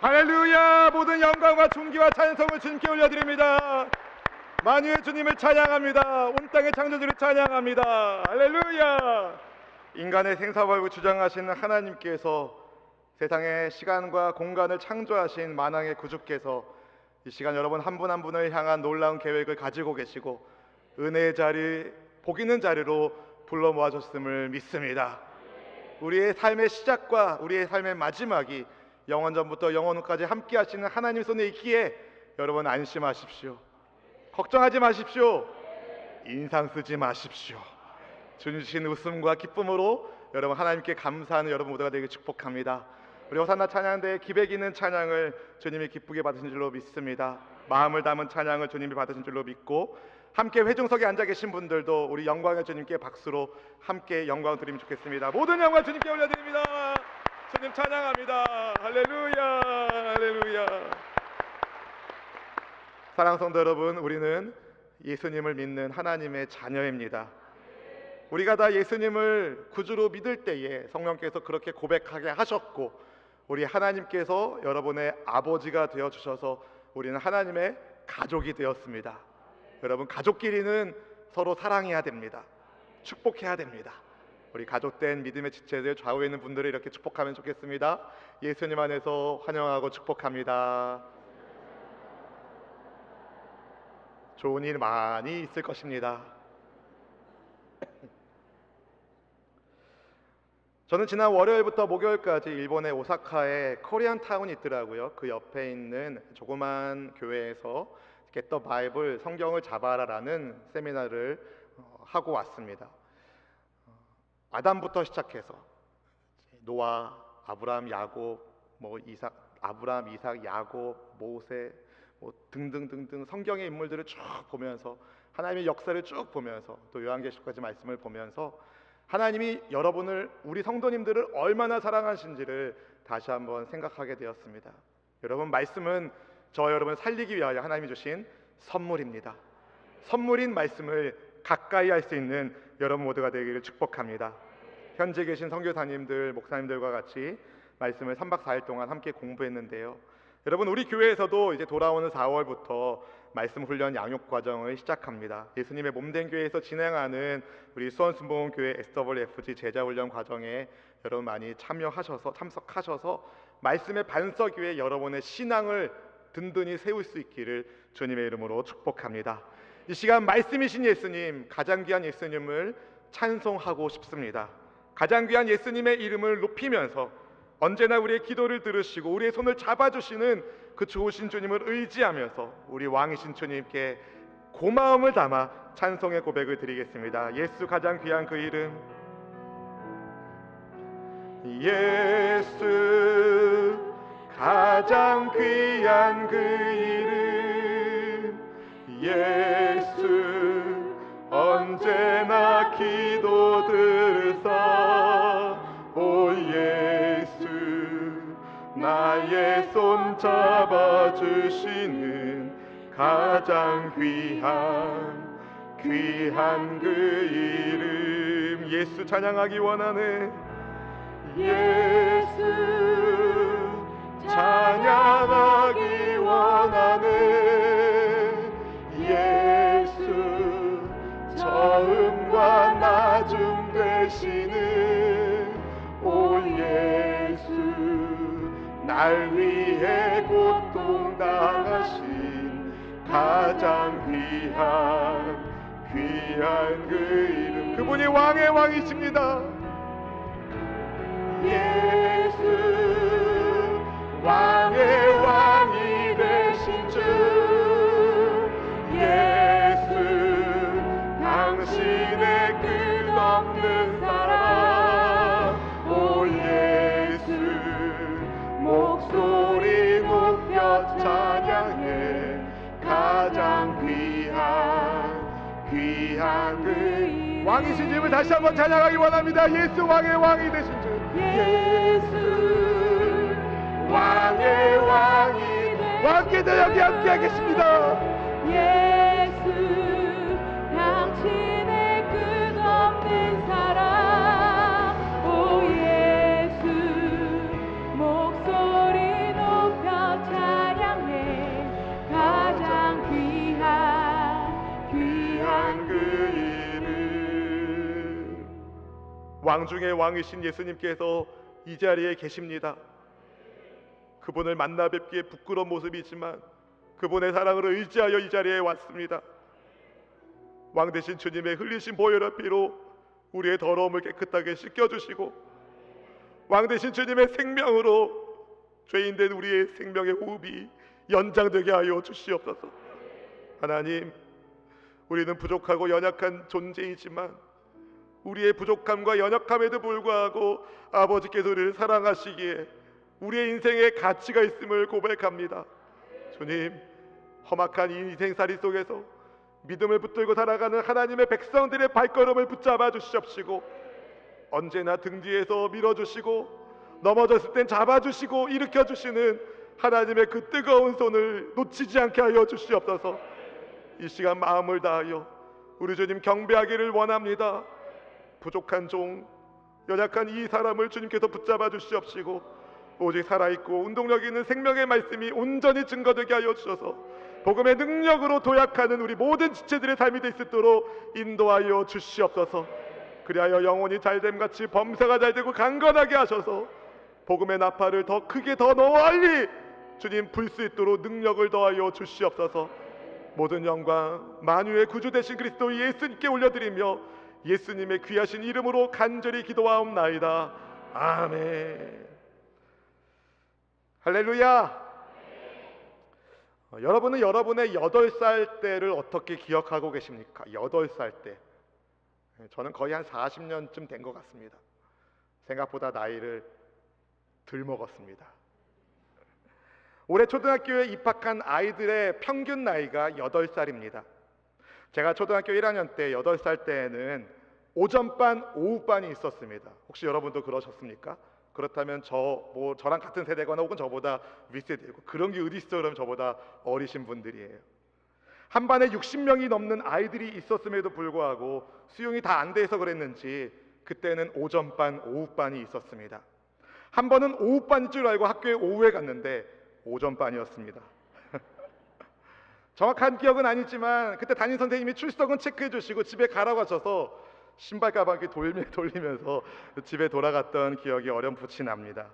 할렐루야. 모든 영광과 존귀와 찬송을 주님께 올려드립니다. 만유의 주님을 찬양합니다. 온 땅의 창조주를 찬양합니다. 할렐루야. 인간의 생사벌을 주장하시는 하나님께서, 세상의 시간과 공간을 창조하신 만왕의 구주께서 이 시간 여러분 한 분 한 분을 향한 놀라운 계획을 가지고 계시고 은혜의 자리, 복 있는 자리로 불러 모아줬음을 믿습니다. 우리의 삶의 시작과 우리의 삶의 마지막이 영원전부터 영원후까지 함께 하시는 하나님 손에 있기에 여러분 안심하십시오. 걱정하지 마십시오. 인상 쓰지 마십시오. 주님 주신 웃음과 기쁨으로 여러분 하나님께 감사하는 여러분 모두가 되길 축복합니다. 우리 호산나 찬양대의 기백 있는 찬양을 주님이 기쁘게 받으신 줄로 믿습니다. 마음을 담은 찬양을 주님이 받으신 줄로 믿고, 함께 회중석에 앉아 계신 분들도 우리 영광의 주님께 박수로 함께 영광을 드리면 좋겠습니다. 모든 영광 주님께 올려드립니다. 주님 찬양합니다. 할렐루야, 할렐루야. 사랑하는 성도 여러분, 우리는 예수님을 믿는 하나님의 자녀입니다. 우리가 다 예수님을 구주로 믿을 때에 성령께서 그렇게 고백하게 하셨고, 우리 하나님께서 여러분의 아버지가 되어주셔서 우리는 하나님의 가족이 되었습니다. 여러분, 가족끼리는 서로 사랑해야 됩니다. 축복해야 됩니다. 우리 가족된 믿음의 지체들, 좌우에 있는 분들을 이렇게 축복하면 좋겠습니다. 예수님 안에서 환영하고 축복합니다. 좋은 일 많이 있을 것입니다. 저는 지난 월요일부터 목요일까지 일본의 오사카에 코리안 타운이 있더라고요. 그 옆에 있는 조그만 교회에서 Get the Bible, 성경을 잡아라라는 세미나를 하고 왔습니다. 아담부터 시작해서 노아, 아브라함, 야곱, 아브라함, 이삭, 야곱, 모세 등등등등 성경의 인물들을 쭉 보면서, 하나님의 역사를 쭉 보면서, 또 요한계시록까지 말씀을 보면서 하나님이 여러분을, 우리 성도님들을 얼마나 사랑하신지를 다시 한번 생각하게 되었습니다. 여러분, 말씀은 저 여러분을 살리기 위하여 하나님이 주신 선물입니다. 선물인 말씀을 가까이 할 수 있는 여러분 모두가 되기를 축복합니다. 현재 계신 선교사님들, 목사님들과 같이 말씀을 3박 4일 동안 함께 공부했는데요. 여러분, 우리 교회에서도 이제 돌아오는 4월부터 말씀 훈련 양육 과정을 시작합니다. 예수님의 몸된 교회에서 진행하는 우리 수원순복음교회 SWFG 제자훈련 과정에 여러분 많이 참석하셔서 말씀의 반석 위에 여러분의 신앙을 든든히 세울 수 있기를 주님의 이름으로 축복합니다. 이 시간 말씀이신 예수님, 가장 귀한 예수님을 찬송하고 싶습니다. 가장 귀한 예수님의 이름을 높이면서 언제나 우리의 기도를 들으시고 우리의 손을 잡아주시는 그 좋으신 주님을 의지하면서 우리 왕이신 주님께 고마움을 담아 찬송의 고백을 드리겠습니다. 예수, 가장 귀한 그 이름, 예수, 가장 귀한 그 이름, 예수, 언제나 기도 들으사, 오 예수, 나의 손 잡아주시는 가장 귀한 그 이름. 예수 찬양하기 원하네. 예수 찬양하기 원하네. 예수 처음과 나중 되시는 오 예수, 날 위해 고통당하신 가장 귀한 그 이름. 그분이 왕의 왕이십니다. 예수, 왕의 왕이 되신 주 예수, 당신의 끝없는 사랑, 오 예수, 목소리 높여 찬양해 가장 귀한 그 이름. 왕이신 주님을 다시 한번 찬양하기 원합니다. 예수, 왕의 왕이 되신 주 예수, 왕의 왕이 왕께서 여기 함께 계십니다. 예수, 당신의 끝없는 사랑, 오 예수, 목소리 높여 왕 중의 왕이신 예수님께서 이 자리에 계십니다. 그분을 만나 뵙기에 부끄러운 모습이지만 그분의 사랑으로 의지하여 이 자리에 왔습니다. 왕 되신 주님의 흘리신 보혈의 피로 우리의 더러움을 깨끗하게 씻겨주시고 왕 되신 주님의 생명으로 죄인된 우리의 생명의 호흡이 연장되게 하여 주시옵소서. 하나님, 우리는 부족하고 연약한 존재이지만 우리의 부족함과 연약함에도 불구하고 아버지께서 우리를 사랑하시기에 우리의 인생에 가치가 있음을 고백합니다. 주님, 험악한 이 인생살이 속에서 믿음을 붙들고 살아가는 하나님의 백성들의 발걸음을 붙잡아 주시옵시고 언제나 등 뒤에서 밀어주시고 넘어졌을 땐 잡아주시고 일으켜주시는 하나님의 그 뜨거운 손을 놓치지 않게 하여 주시옵소서. 이 시간 마음을 다하여 우리 주님 경배하기를 원합니다. 부족한 종, 연약한 이 사람을 주님께서 붙잡아 주시옵시고 오직 살아있고 운동력 있는 생명의 말씀이 온전히 증거되게 하여 주셔서 복음의 능력으로 도약하는 우리 모든 지체들의 삶이 될 수 있도록 인도하여 주시옵소서. 그리하여 영혼이 잘됨같이 범사가 잘되고 강건하게 하셔서 복음의 나팔을 더 크게 더 널리 주님 불 수 있도록 능력을 더하여 주시옵소서. 모든 영광 만유의 구주 되신 그리스도 예수님께 올려드리며 예수님의 귀하신 이름으로 간절히 기도하옵나이다. 아멘. 할렐루야. 여러분은 여러분의 8살 때를 어떻게 기억하고 계십니까? 8살 때. 저는 거의 한 40년쯤 된 것 같습니다. 생각보다 나이를 덜 먹었습니다. 올해 초등학교에 입학한 아이들의 평균 나이가 8살입니다. 제가 초등학교 1학년 때 8살 때에는 오전반, 오후반이 있었습니다. 혹시 여러분도 그러셨습니까? 그렇다면 저랑 같은 세대거나 혹은 저보다 윗세대고 그런 게 어디 있어? 그러면 저보다 어리신 분들이에요. 한 반에 60명이 넘는 아이들이 있었음에도 불구하고 수용이 다 안 돼서 그랬는지 그때는 오전반, 오후반이 있었습니다. 한 번은 오후반인 줄 알고 학교에 오후에 갔는데 오전반이었습니다. 정확한 기억은 아니지만 그때 담임 선생님이 출석은 체크해 주시고 집에 가라고 하셔서 신발 가방을 돌리면서 집에 돌아갔던 기억이 어렴풋이 납니다.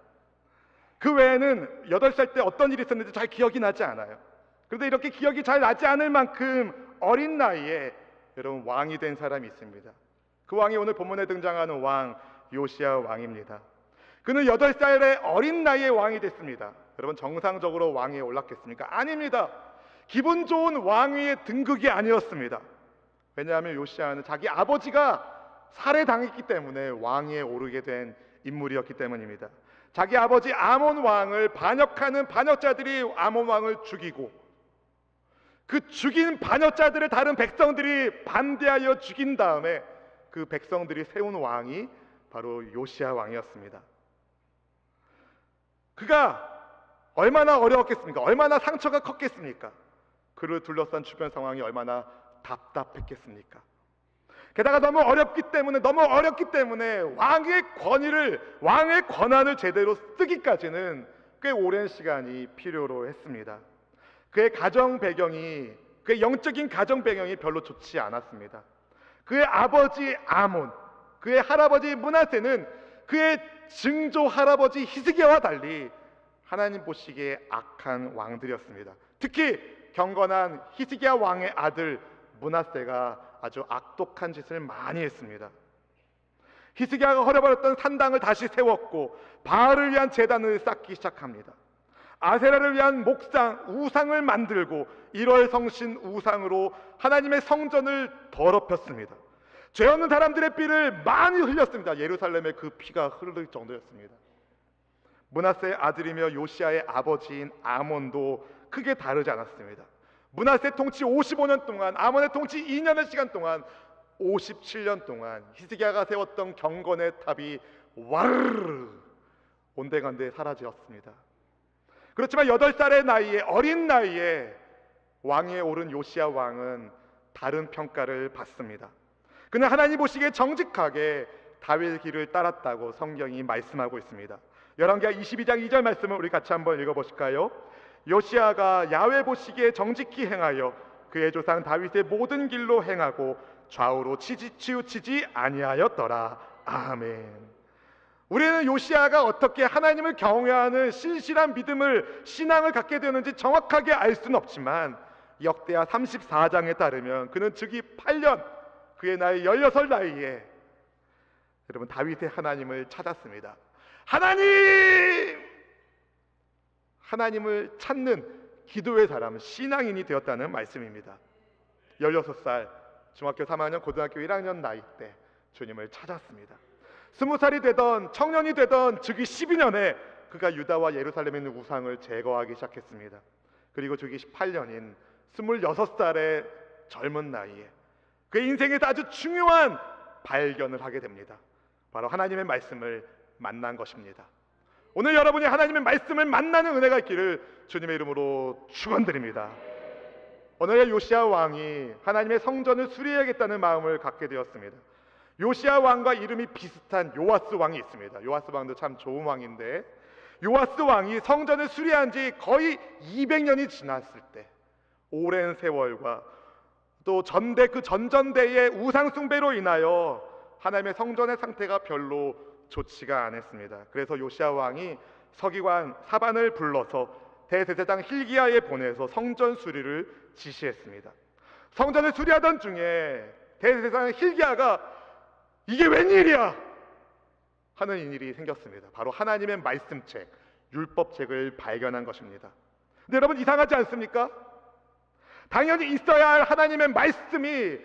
그 외에는 8살 때 어떤 일이 있었는지 잘 기억이 나지 않아요. 그런데 이렇게 기억이 잘 나지 않을 만큼 어린 나이에 여러분 왕이 된 사람이 있습니다. 그 왕이 오늘 본문에 등장하는 왕 요시야 왕입니다. 그는 8살의 어린 나이에 왕이 됐습니다. 여러분 정상적으로 왕위에 올랐겠습니까? 아닙니다. 기분 좋은 왕위의 등극이 아니었습니다. 왜냐하면 요시야는 자기 아버지가 살해당했기 때문에 왕위에 오르게 된 인물이었기 때문입니다. 자기 아버지 아몬 왕을 반역하는 반역자들이 아몬 왕을 죽이고 그 죽인 반역자들을 다른 백성들이 반대하여 죽인 다음에 그 백성들이 세운 왕이 바로 요시야 왕이었습니다. 그가 얼마나 어려웠겠습니까? 얼마나 상처가 컸겠습니까? 그를 둘러싼 주변 상황이 얼마나 답답했겠습니까? 게다가 너무 어렵기 때문에 왕의 권한을 제대로 쓰기까지는 꽤 오랜 시간이 필요로 했습니다. 그의 영적인 가정 배경이 별로 좋지 않았습니다. 그의 아버지 아몬, 그의 할아버지 므낫세는 그의 증조 할아버지 히스기야와 달리 하나님 보시기에 악한 왕들이었습니다. 특히 경건한 히스기야 왕의 아들 므낫세가 아주 악독한 짓을 많이 했습니다. 히스기야가 헐어버렸던 산당을 다시 세웠고 바알을 위한 제단을 쌓기 시작합니다. 아세라를 위한 우상을 만들고 1월 성신 우상으로 하나님의 성전을 더럽혔습니다. 죄 없는 사람들의 피를 많이 흘렸습니다. 예루살렘에 그 피가 흐를 정도였습니다. 므낫세의 아들이며 요시야의 아버지인 아몬도 크게 다르지 않았습니다. 므낫세 통치 55년 동안, 아몬의 통치 2년의 시간 동안 57년 동안 히스기야가 세웠던 경건의 탑이 와르르 온데간데 사라졌습니다. 그렇지만 8살의 나이에, 어린 나이에 왕위에 오른 요시야 왕은 다른 평가를 받습니다. 그는 하나님 보시기에 정직하게 다윗의 길을 따랐다고 성경이 말씀하고 있습니다. 열왕기하 22장 2절 말씀을 우리 같이 한번 읽어보실까요? 요시야가 야훼 보시기에 정직히 행하여 그의 조상 다윗의 모든 길로 행하고 좌우로 치우치지 아니하였더라. 아멘. 우리는 요시야가 어떻게 하나님을 경외하는 신실한 믿음을, 신앙을 갖게 되었는지 정확하게 알 수는 없지만 역대하 34장에 따르면 그는 즉위 8년, 그의 나이 16 나이에 여러분 다윗의 하나님을 찾았습니다. 하나님을 찾는 기도의 사람, 신앙인이 되었다는 말씀입니다. 16살 중학교 3학년, 고등학교 1학년 나이 때 주님을 찾았습니다. 20살이 되던, 청년이 되던 즉위 12년에 그가 유다와 예루살렘에 있는 우상을 제거하기 시작했습니다. 그리고 즉위 18년인 26살의 젊은 나이에 그의 인생에서 아주 중요한 발견을 하게 됩니다. 바로 하나님의 말씀을 만난 것입니다. 오늘 여러분이 하나님의 말씀을 만나는 은혜가 있기를 주님의 이름으로 축원드립니다. 오늘 요시야 왕이 하나님의 성전을 수리해야겠다는 마음을 갖게 되었습니다. 요시야 왕과 이름이 비슷한 요아스 왕이 있습니다. 요아스 왕도 참 좋은 왕인데, 요아스 왕이 성전을 수리한 지 거의 200년이 지났을 때 오랜 세월과 또 전대, 그 전전대의 우상 숭배로 인하여 하나님의 성전의 상태가 별로 좋지가 않았습니다. 그래서 요시야 왕이 서기관 사반을 불러서 대제사장 힐기야에 보내서 성전 수리를 지시했습니다. 성전을 수리하던 중에 대제사장 힐기야가 이게 웬일이야 하는 일이 생겼습니다. 바로 하나님의 말씀책, 율법책을 발견한 것입니다. 근데 여러분 이상하지 않습니까? 당연히 있어야 할 하나님의 말씀이,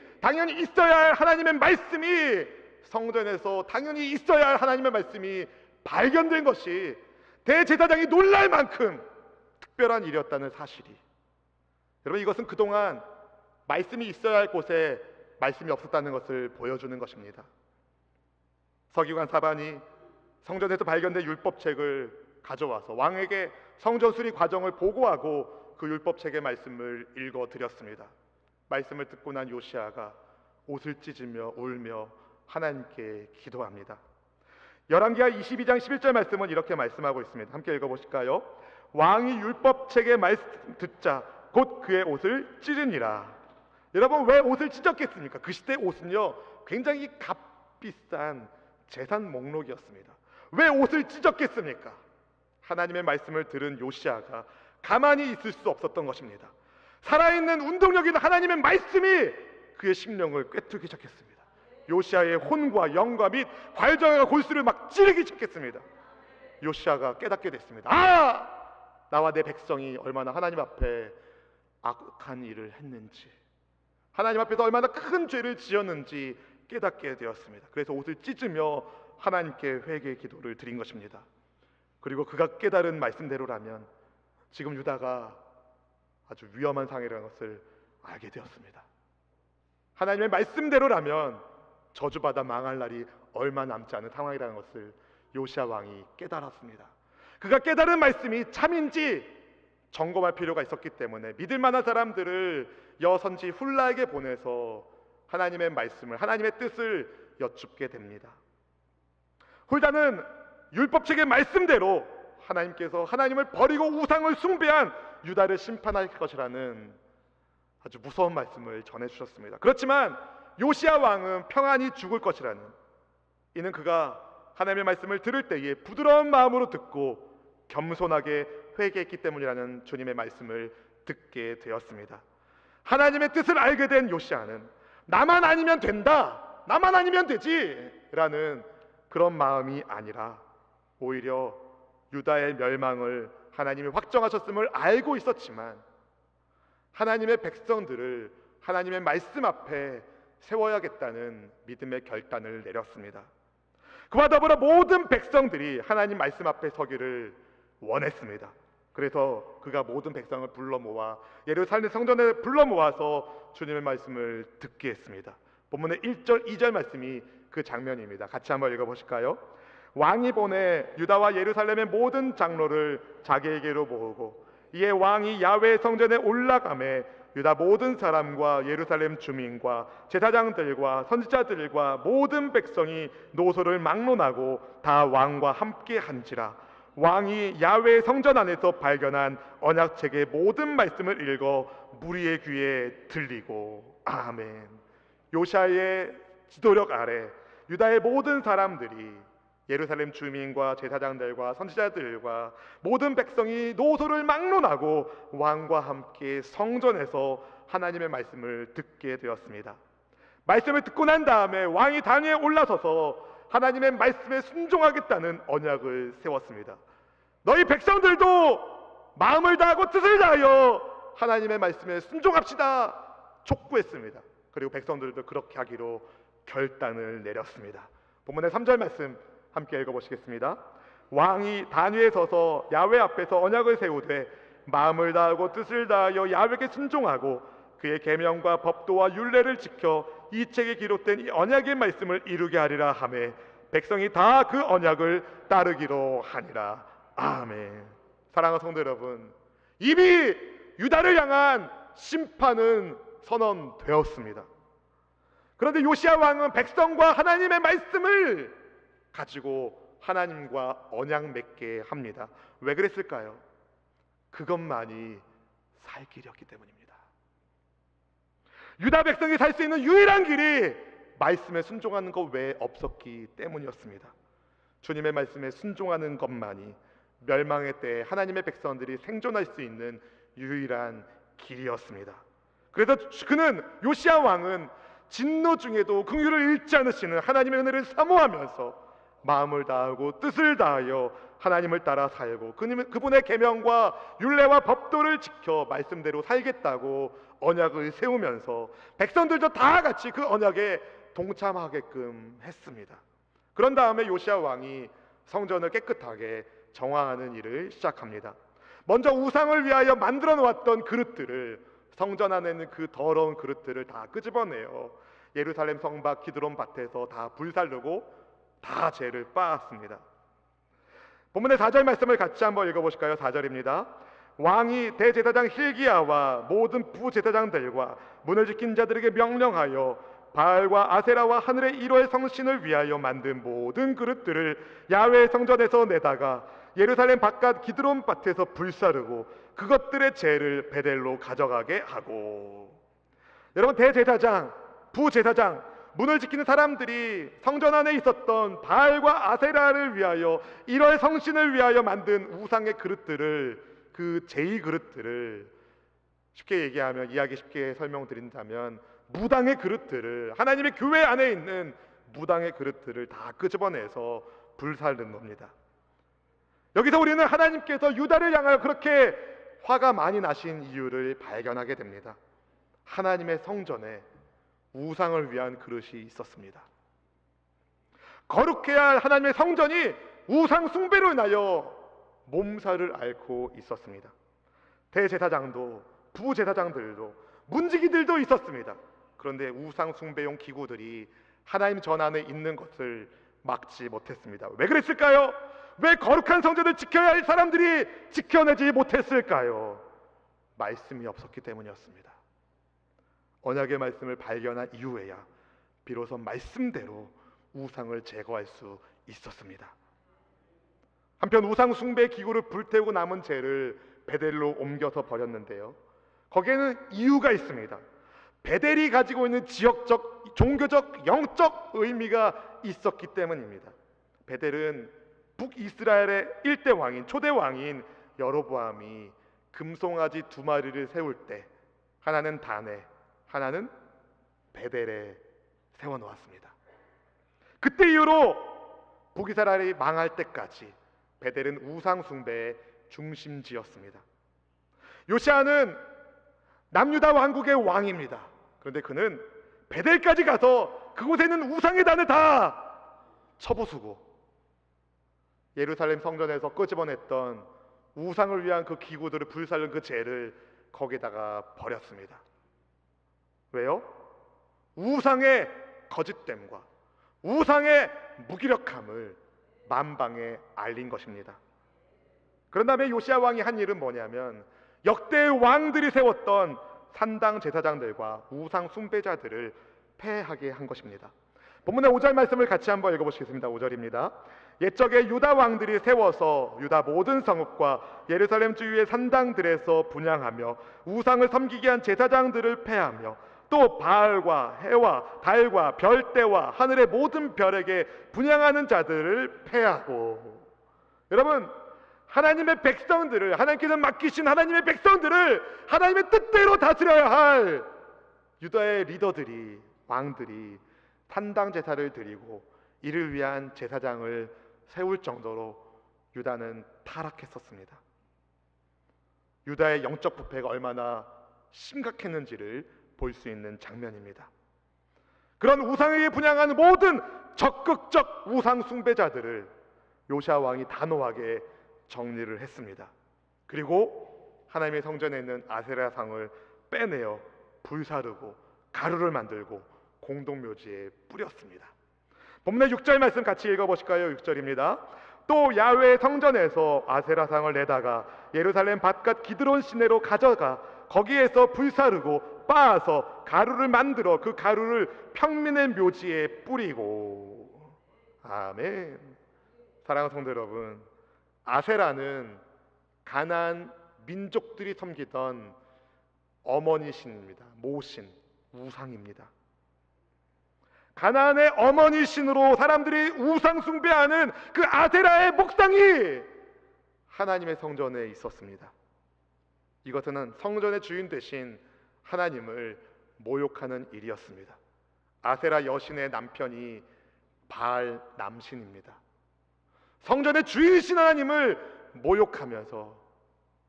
성전에서 당연히 있어야 할 하나님의 말씀이 발견된 것이 대제사장이 놀랄 만큼 특별한 일이었다는 사실이, 여러분 이것은 그동안 말씀이 있어야 할 곳에 말씀이 없었다는 것을 보여주는 것입니다. 서기관 사반이 성전에서 발견된 율법책을 가져와서 왕에게 성전 수리 과정을 보고하고 그 율법책의 말씀을 읽어드렸습니다. 말씀을 듣고 난 요시야가 옷을 찢으며 울며 하나님께 기도합니다. 열왕기하 22장 11절 말씀은 이렇게 말씀하고 있습니다. 함께 읽어보실까요? 왕이 율법책의 말씀 듣자 곧 그의 옷을 찢으니라. 여러분 왜 옷을 찢었겠습니까? 그 시대 옷은요 굉장히 값비싼 재산 목록이었습니다. 왜 옷을 찢었겠습니까? 하나님의 말씀을 들은 요시야가 가만히 있을 수 없었던 것입니다. 살아있는 운동력 있는 하나님의 말씀이 그의 심령을 꿰뚫기 시작했습니다. 요시야의 혼과 영과 및 과일정과 골수를 막 찌르기 시작했습니다. 요시야가 깨닫게 됐습니다. 나와 내 백성이 얼마나 하나님 앞에 악한 일을 했는지, 하나님 앞에서 얼마나 큰 죄를 지었는지 깨닫게 되었습니다. 그래서 옷을 찢으며 하나님께 회개의 기도를 드린 것입니다. 그리고 그가 깨달은 말씀대로라면 지금 유다가 아주 위험한 상황이라는 것을 알게 되었습니다. 하나님의 말씀대로라면 저주받아 망할 날이 얼마 남지 않은 상황이라는 것을 요시야 왕이 깨달았습니다. 그가 깨달은 말씀이 참인지 점검할 필요가 있었기 때문에 믿을 만한 사람들을 여선지 훌라에게 보내서 하나님의 말씀을, 하나님의 뜻을 여쭙게 됩니다. 훌다는 율법책의 말씀대로 하나님께서 하나님을 버리고 우상을 숭배한 유다를 심판할 것이라는 아주 무서운 말씀을 전해주셨습니다. 그렇지만 요시야 왕은 평안히 죽을 것이라는, 이는 그가 하나님의 말씀을 들을 때에 부드러운 마음으로 듣고 겸손하게 회개했기 때문이라는 주님의 말씀을 듣게 되었습니다. 하나님의 뜻을 알게 된 요시야는 나만 아니면 된다, 나만 아니면 되지 라는 그런 마음이 아니라 오히려 유다의 멸망을 하나님이 확정하셨음을 알고 있었지만 하나님의 백성들을 하나님의 말씀 앞에 세워야겠다는 믿음의 결단을 내렸습니다. 그와 더불어 모든 백성들이 하나님 말씀 앞에 서기를 원했습니다. 그래서 그가 모든 백성을 불러 모아 예루살렘 성전에 불러 모아서 주님의 말씀을 듣게 했습니다. 본문의 1절 2절 말씀이 그 장면입니다. 같이 한번 읽어보실까요? 왕이 보내 유다와 예루살렘의 모든 장로를 자기에게로 모으고 이에 왕이 야훼 성전에 올라가매 유다 모든 사람과 예루살렘 주민과 제사장들과 선지자들과 모든 백성이 노소를 막론하고 다 왕과 함께 한지라. 왕이 야훼 성전 안에서 발견한 언약책의 모든 말씀을 읽어 무리의 귀에 들리고. 아멘. 요시야의 지도력 아래 유다의 모든 사람들이, 예루살렘 주민과 제사장들과 선지자들과 모든 백성이 노소를 막론하고 왕과 함께 성전에서 하나님의 말씀을 듣게 되었습니다. 말씀을 듣고 난 다음에 왕이 단위에 올라서서 하나님의 말씀에 순종하겠다는 언약을 세웠습니다. 너희 백성들도 마음을 다하고 뜻을 다하여 하나님의 말씀에 순종합시다 촉구했습니다. 그리고 백성들도 그렇게 하기로 결단을 내렸습니다. 본문의 3절 말씀 함께 읽어보시겠습니다. 왕이 단위에 서서 야훼 앞에서 언약을 세우되 마음을 다하고 뜻을 다하여 야훼에게 순종하고 그의 계명과 법도와 율례를 지켜 이 책에 기록된 이 언약의 말씀을 이루게 하리라 하매 백성이 다 그 언약을 따르기로 하니라. 아멘. 사랑하는 성도 여러분, 이미 유다를 향한 심판은 선언되었습니다. 그런데 요시야 왕은 백성과 하나님의 말씀을 가지고 하나님과 언약 맺게 합니다. 왜 그랬을까요? 그것만이 살 길이었기 때문입니다. 유다 백성이 살 수 있는 유일한 길이 말씀에 순종하는 것 외에 없었기 때문이었습니다. 주님의 말씀에 순종하는 것만이 멸망의 때에 하나님의 백성들이 생존할 수 있는 유일한 길이었습니다. 그래서 그는, 요시야 왕은 진노 중에도 긍휼을 잃지 않으시는 하나님의 은혜를 사모하면서 마음을 다하고 뜻을 다하여 하나님을 따라 살고 그분의 계명과 율례와 법도를 지켜 말씀대로 살겠다고 언약을 세우면서 백성들도 다 같이 그 언약에 동참하게끔 했습니다. 그런 다음에 요시야 왕이 성전을 깨끗하게 정화하는 일을 시작합니다. 먼저 우상을 위하여 만들어 놓았던 그릇들을, 성전 안에 있는 그 더러운 그릇들을 다 끄집어내어 예루살렘 성밖 기드론 밭에서 다 불살르고 다 죄를 빠았습니다. 본문의 4절 말씀을 같이 한번 읽어보실까요? 4절입니다. 왕이 대제사장 hil기야와 모든 부제사장들과 문을 지킨 자들에게 명령하여 바알과 아세라와 하늘의 1호의 성신을 위하여 만든 모든 그릇들을 야훼 성전에서 내다가 예루살렘 바깥 기드론 밭에서 불사르고 그것들의 죄를 베델로 가져가게 하고. 여러분, 대제사장, 부제사장, 문을 지키는 사람들이 성전 안에 있었던 바알과 아세라를 위하여 1호의 성신을 위하여 만든 우상의 그릇들을, 그 제의 그릇들을, 쉽게 얘기하면, 이야기 쉽게 설명드린다면 무당의 그릇들을, 하나님의 교회 안에 있는 무당의 그릇들을 다 끄집어내서 불살른 겁니다. 여기서 우리는 하나님께서 유다를 향하여 그렇게 화가 많이 나신 이유를 발견하게 됩니다. 하나님의 성전에 우상을 위한 그릇이 있었습니다. 거룩해야 할 하나님의 성전이 우상 숭배로 인하여 몸살을 앓고 있었습니다. 대제사장도, 부제사장들도, 문지기들도 있었습니다. 그런데 우상 숭배용 기구들이 하나님 전 안에 있는 것을 막지 못했습니다. 왜 그랬을까요? 왜 거룩한 성전을 지켜야 할 사람들이 지켜내지 못했을까요? 말씀이 없었기 때문이었습니다. 언약의 말씀을 발견한 이후에야 비로소 말씀대로 우상을 제거할 수 있었습니다. 한편 우상 숭배 기구를 불태우고 남은 재를 베델로 옮겨서 버렸는데요, 거기에는 이유가 있습니다. 베델이 가지고 있는 지역적, 종교적, 영적 의미가 있었기 때문입니다. 베델은 북이스라엘의 일대 왕인, 초대 왕인 여로보암이 금송아지 2마리를 세울 때 하나는 단에, 하나는 베델에 세워놓았습니다. 그때 이후로 북이스라엘이 망할 때까지 베델은 우상 숭배의 중심지였습니다. 요시아는 남유다 왕국의 왕입니다. 그런데 그는 베델까지 가서 그곳에 있는 우상의 단을 다 쳐부수고 예루살렘 성전에서 끄집어냈던 우상을 위한 그 기구들을 불살른 그 죄를 거기다가 버렸습니다. 왜요? 우상의 거짓됨과 우상의 무기력함을 만방에 알린 것입니다. 그런 다음에 요시야 왕이 한 일은 뭐냐면 역대 왕들이 세웠던 산당 제사장들과 우상 숭배자들을 폐하게 한 것입니다. 본문의 5절 말씀을 같이 한번 읽어보시겠습니다. 5절입니다. 옛적에 유다 왕들이 세워서 유다 모든 성읍과 예루살렘 주위의 산당들에서 분향하며 우상을 섬기게 한 제사장들을 폐하며 또 바알과 해와 달과 별대와 하늘의 모든 별에게 분향하는 자들을 패하고. 여러분, 하나님의 백성들을, 하나님께서 맡기신 하나님의 백성들을 하나님의 뜻대로 다스려야 할 유다의 리더들이, 왕들이 탄당 제사를 드리고 이를 위한 제사장을 세울 정도로 유다는 타락했었습니다. 유다의 영적 부패가 얼마나 심각했는지를 볼 수 있는 장면입니다. 그런 우상에게 분향하는 모든 적극적 우상 숭배자들을 요시아 왕이 단호하게 정리를 했습니다. 그리고 하나님의 성전에 있는 아세라상을 빼내어 불사르고 가루를 만들고 공동묘지에 뿌렸습니다. 본문의 6절 말씀 같이 읽어보실까요? 6절입니다. 또 야훼의 성전에서 아세라상을 내다가 예루살렘 바깥 기드론 시내로 가져가 거기에서 불사르고 빻아서 가루를 만들어 그 가루를 평민의 묘지에 뿌리고. 아멘. 사랑하는 성도 여러분, 아세라는 가나안 민족들이 섬기던 어머니 신입니다. 모신, 우상입니다. 가나안의 어머니 신으로 사람들이 우상 숭배하는 그 아세라의 목상이 하나님의 성전에 있었습니다. 이것은 성전의 주인 되신 하나님을 모욕하는 일이었습니다. 아세라 여신의 남편이 바알 남신입니다. 성전의 주인이신 하나님을 모욕하면서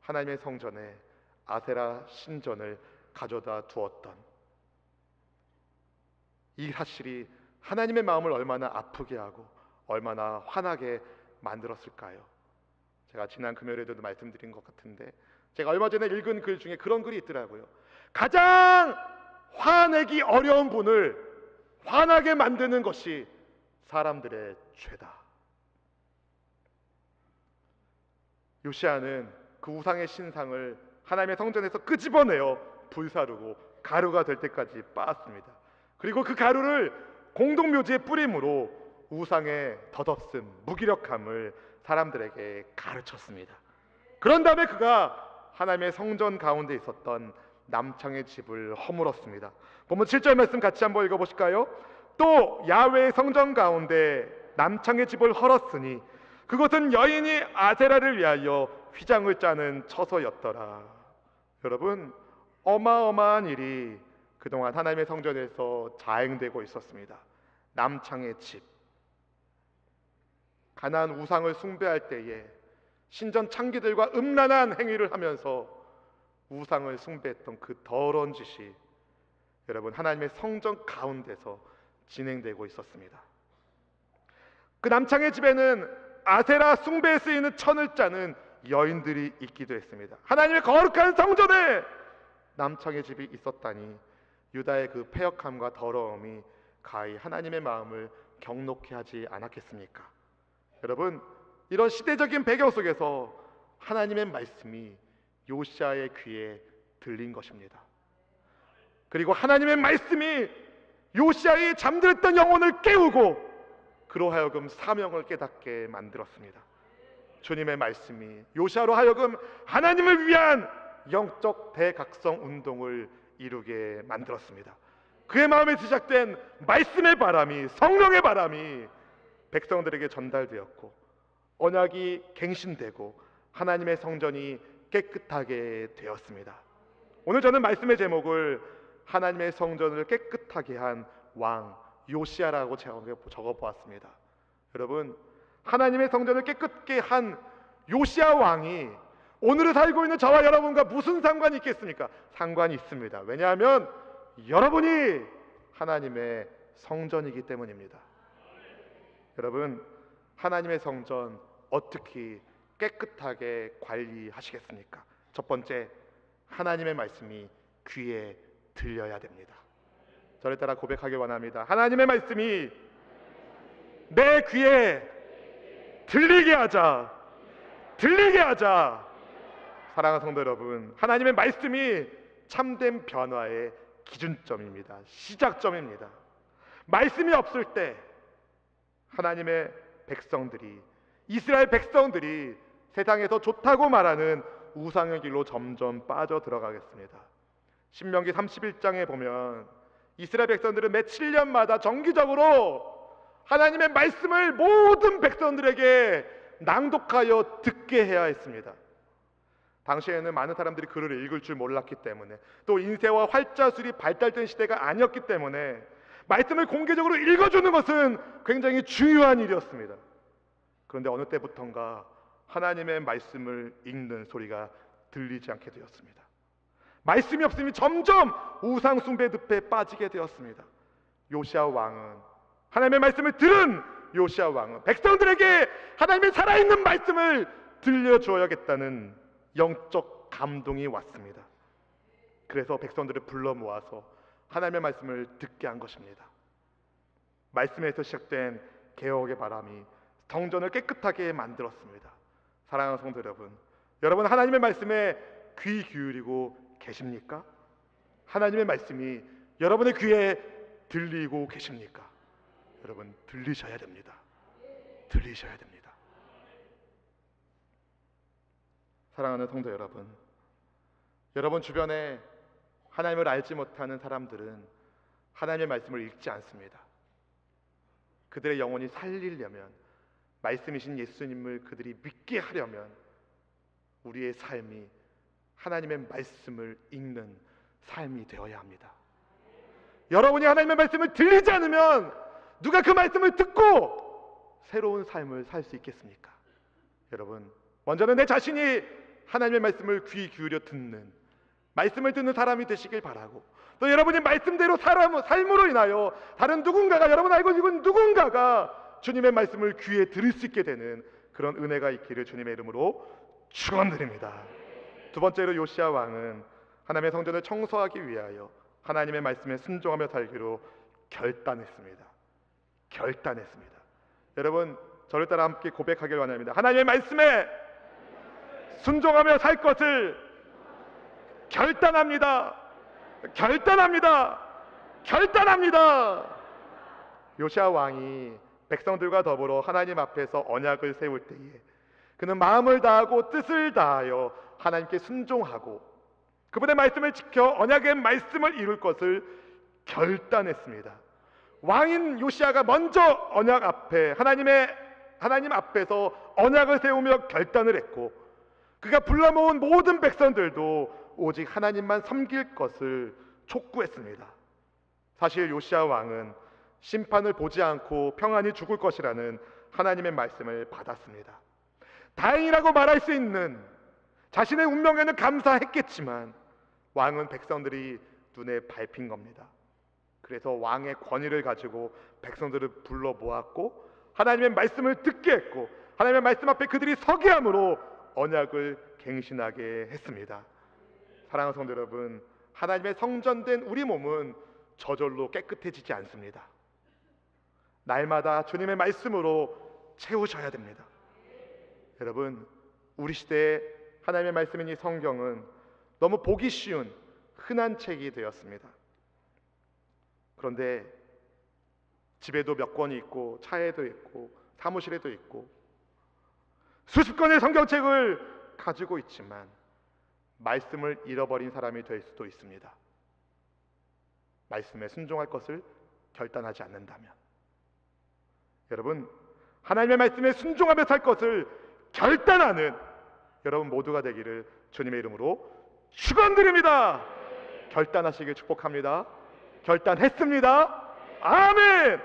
하나님의 성전에 아세라 신전을 가져다 두었던 이 사실이 하나님의 마음을 얼마나 아프게 하고 얼마나 화나게 만들었을까요? 제가 지난 금요일에도 말씀드린 것 같은데, 제가 얼마 전에 읽은 글 중에 그런 글이 있더라고요. 가장 화내기 어려운 분을 화나게 만드는 것이 사람들의 죄다. 요시아는 그 우상의 신상을 하나님의 성전에서 끄집어내어 불사르고 가루가 될 때까지 빻았습니다. 그리고 그 가루를 공동묘지에 뿌림으로 우상의 덧없음, 무기력함을 사람들에게 가르쳤습니다. 그런 다음에 그가 하나님의 성전 가운데 있었던 남창의 집을 허물었습니다. 본문 7절 말씀 같이 한번 읽어보실까요? 또 야훼의 성전 가운데 남창의 집을 헐었으니 그것은 여인이 아세라를 위하여 휘장을 짜는 처소였더라. 여러분, 어마어마한 일이 그동안 하나님의 성전에서 자행되고 있었습니다. 남창의 집, 가나안 우상을 숭배할 때에 신전 창기들과 음란한 행위를 하면서 우상을 숭배했던 그 더러운 짓이 여러분 하나님의 성전 가운데서 진행되고 있었습니다. 그 남창의 집에는 아세라 숭배에 쓰이는 천을 짜는 여인들이 있기도 했습니다. 하나님의 거룩한 성전에 남창의 집이 있었다니 유다의 그 패역함과 더러움이 가히 하나님의 마음을 경록케 하지 않았겠습니까? 여러분, 이런 시대적인 배경 속에서 하나님의 말씀이 요시아의 귀에 들린 것입니다. 그리고 하나님의 말씀이 요시아의 잠들었던 영혼을 깨우고 그로 하여금 사명을 깨닫게 만들었습니다. 주님의 말씀이 요시아로 하여금 하나님을 위한 영적 대각성 운동을 이루게 만들었습니다. 그의 마음에 시작된 말씀의 바람이, 성령의 바람이 백성들에게 전달되었고 언약이 갱신되고 하나님의 성전이 깨끗하게 되었습니다. 오늘 저는 말씀의 제목을 하나님의 성전을 깨끗하게 한 왕 요시아라고 적어보았습니다. 여러분, 하나님의 성전을 깨끗게 한 요시아 왕이 오늘을 살고 있는 저와 여러분과 무슨 상관이 있겠습니까? 상관이 있습니다. 왜냐하면 여러분이 하나님의 성전이기 때문입니다. 여러분, 하나님의 성전 어떻게 깨끗하게 관리하시겠습니까? 첫 번째, 하나님의 말씀이 귀에 들려야 됩니다. 저를 따라 고백하길 원합니다. 하나님의 말씀이 내 귀에 들리게 하자. 들리게 하자. 사랑하는 성도 여러분, 하나님의 말씀이 참된 변화의 기준점입니다. 시작점입니다. 말씀이 없을 때 하나님의 백성들이, 이스라엘 백성들이 세상에서 좋다고 말하는 우상의 길로 점점 빠져 들어가겠습니다. 신명기 31장에 보면 이스라엘 백성들은 매 7년마다 정기적으로 하나님의 말씀을 모든 백성들에게 낭독하여 듣게 해야 했습니다. 당시에는 많은 사람들이 글을 읽을 줄 몰랐기 때문에, 또 인쇄와 활자술이 발달된 시대가 아니었기 때문에 말씀을 공개적으로 읽어주는 것은 굉장히 중요한 일이었습니다. 그런데 어느 때부턴가 하나님의 말씀을 읽는 소리가 들리지 않게 되었습니다. 말씀이 없으니 점점 우상 숭배 늪에 빠지게 되었습니다. 요시야 왕은, 하나님의 말씀을 들은 요시야 왕은 백성들에게 하나님의 살아있는 말씀을 들려주어야겠다는 영적 감동이 왔습니다. 그래서 백성들을 불러 모아서 하나님의 말씀을 듣게 한 것입니다. 말씀에서 시작된 개혁의 바람이 성전을 깨끗하게 만들었습니다. 사랑하는 성도 여러분, 여러분 하나님의 말씀에 귀 기울이고 계십니까? 하나님의 말씀이 여러분의 귀에 들리고 계십니까? 여러분, 들리셔야 됩니다. 들리셔야 됩니다. 사랑하는 성도 여러분, 여러분 주변에 하나님을 알지 못하는 사람들은 하나님의 말씀을 읽지 않습니다. 그들의 영혼이 살리려면, 말씀이신 예수님을 그들이 믿게 하려면 우리의 삶이 하나님의 말씀을 읽는 삶이 되어야 합니다. 여러분이 하나님의 말씀을 들리지 않으면 누가 그 말씀을 듣고 새로운 삶을 살 수 있겠습니까? 여러분, 먼저는 내 자신이 하나님의 말씀을 귀 기울여 듣는, 말씀을 듣는 사람이 되시길 바라고, 또 여러분이 말씀대로 삶으로 인하여 다른 누군가가, 여러분 알고 있는 누군가가 주님의 말씀을 귀에 들을 수 있게 되는 그런 은혜가 있기를 주님의 이름으로 축원드립니다. 두 번째로 요시야 왕은 하나님의 성전을 청소하기 위하여 하나님의 말씀에 순종하며 살기로 결단했습니다. 결단했습니다. 여러분, 저를 따라 함께 고백하길 원합니다. 하나님의 말씀에 순종하며 살 것을 결단합니다. 결단합니다. 결단합니다. 요시야 왕이 백성들과 더불어 하나님 앞에서 언약을 세울 때에 그는 마음을 다하고 뜻을 다하여 하나님께 순종하고 그분의 말씀을 지켜 언약의 말씀을 이룰 것을 결단했습니다. 왕인 요시야가 먼저 언약 앞에 하나님 앞에서 언약을 세우며 결단을 했고, 그가 불러 모은 모든 백성들도 오직 하나님만 섬길 것을 촉구했습니다. 사실 요시야 왕은 심판을 보지 않고 평안히 죽을 것이라는 하나님의 말씀을 받았습니다. 다행이라고 말할 수 있는, 자신의 운명에는 감사했겠지만 왕은 백성들이 눈에 밟힌 겁니다. 그래서 왕의 권위를 가지고 백성들을 불러 모았고 하나님의 말씀을 듣게 했고 하나님의 말씀 앞에 그들이 서게 함으로 언약을 갱신하게 했습니다. 사랑하는 성도 여러분, 하나님의 성전된 우리 몸은 저절로 깨끗해지지 않습니다. 날마다 주님의 말씀으로 채우셔야 됩니다. 여러분, 우리 시대에 하나님의 말씀인 이 성경은 너무 보기 쉬운 흔한 책이 되었습니다. 그런데 집에도 몇 권이 있고 차에도 있고 사무실에도 있고 수십 권의 성경책을 가지고 있지만 말씀을 잃어버린 사람이 될 수도 있습니다. 말씀에 순종할 것을 결단하지 않는다면, 여러분, 하나님의 말씀에 순종하며 살 것을 결단하는 여러분 모두가 되기를 주님의 이름으로 축원드립니다. 결단하시길 축복합니다. 결단했습니다. 아멘.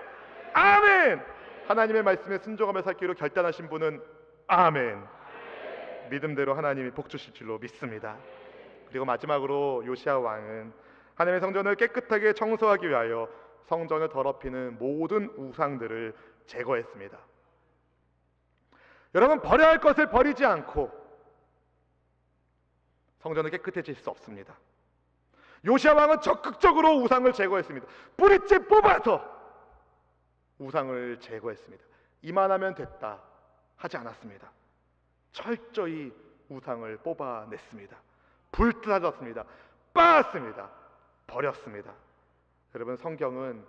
아멘. 하나님의 말씀에 순종하며 살기로 결단하신 분은 아멘. 믿음대로 하나님이 복 주실 줄로 믿습니다. 그리고 마지막으로 요시야 왕은 하나님의 성전을 깨끗하게 청소하기 위하여 성전을 더럽히는 모든 우상들을 제거했습니다. 여러분, 버려야 할 것을 버리지 않고 성전은 깨끗해질 수 없습니다. 요시야 왕은 적극적으로 우상을 제거했습니다. 뿌리째 뽑아서 우상을 제거했습니다. 이만하면 됐다 하지 않았습니다. 철저히 우상을 뽑아냈습니다. 불타졌습니다. 빻았습니다. 버렸습니다. 여러분, 성경은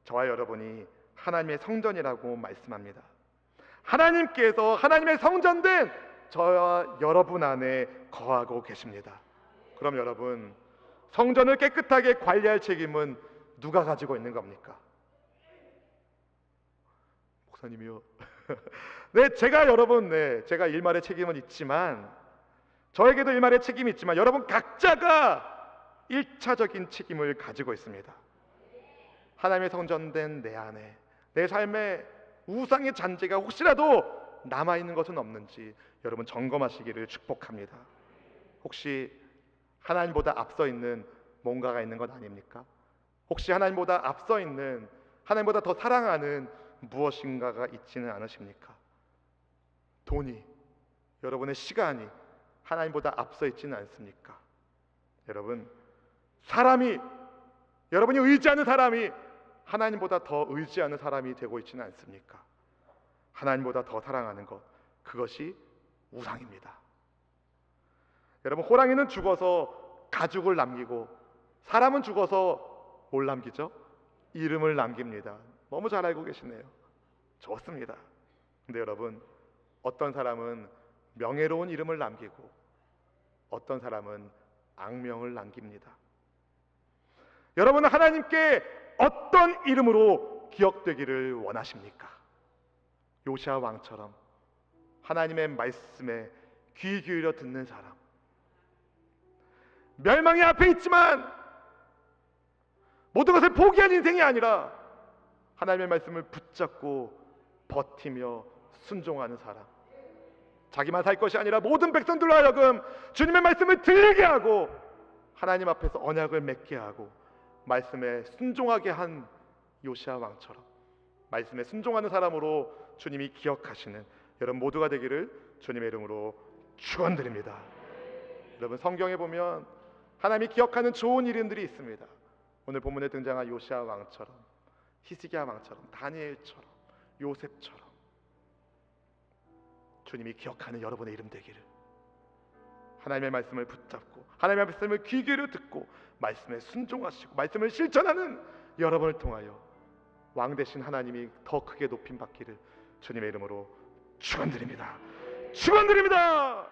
저와 여러분이 하나님의 성전이라고 말씀합니다. 하나님께서 하나님의 성전된 저와 여러분 안에 거하고 계십니다. 그럼 여러분, 성전을 깨끗하게 관리할 책임은 누가 가지고 있는 겁니까? 목사님이요. 네, 제가 일말의 책임은 있지만, 저에게도 일말의 책임이 있지만, 여러분 각자가 일차적인 책임을 가지고 있습니다. 하나님의 성전된 내 안에 내 삶에 우상의 잔재가 혹시라도 남아있는 것은 없는지 여러분 점검하시기를 축복합니다. 혹시 하나님보다 앞서 있는 뭔가가 있는 것 아닙니까? 혹시 하나님보다 앞서 있는, 하나님보다 더 사랑하는 무엇인가가 있지는 않으십니까? 돈이, 여러분의 시간이 하나님보다 앞서 있지는 않습니까? 여러분, 여러분이 의지하는 사람이 하나님보다 더 의지하는 사람이 되고 있지는 않습니까? 하나님보다 더 사랑하는 것, 그것이 우상입니다. 여러분, 호랑이는 죽어서 가죽을 남기고 사람은 죽어서 뭘 남기죠? 이름을 남깁니다. 너무 잘 알고 계시네요. 좋습니다. 근데 여러분, 어떤 사람은 명예로운 이름을 남기고 어떤 사람은 악명을 남깁니다. 여러분은 하나님께 어떤 이름으로 기억되기를 원하십니까? 요시아 왕처럼 하나님의 말씀에 귀 기울여 듣는 사람, 멸망이 앞에 있지만 모든 것을 포기한 인생이 아니라 하나님의 말씀을 붙잡고 버티며 순종하는 사람, 자기만 살 것이 아니라 모든 백성들로 하여금 주님의 말씀을 들리게 하고 하나님 앞에서 언약을 맺게 하고 말씀에 순종하게 한 요시아 왕처럼 말씀에 순종하는 사람으로 주님이 기억하시는 여러분 모두가 되기를 주님의 이름으로 축원드립니다. 여러분, 성경에 보면 하나님이 기억하는 좋은 이름들이 있습니다. 오늘 본문에 등장한 요시아 왕처럼, 히스기야 왕처럼, 다니엘처럼, 요셉처럼 주님이 기억하는 여러분의 이름 되기를, 하나님의 말씀을 붙잡고 하나님의 말씀을 귀 기울여 듣고 말씀에 순종하시고 말씀을 실천하는 여러분을 통하여 왕 되신 하나님이 더 크게 높임 받기를 주님의 이름으로 축원드립니다. 축원드립니다.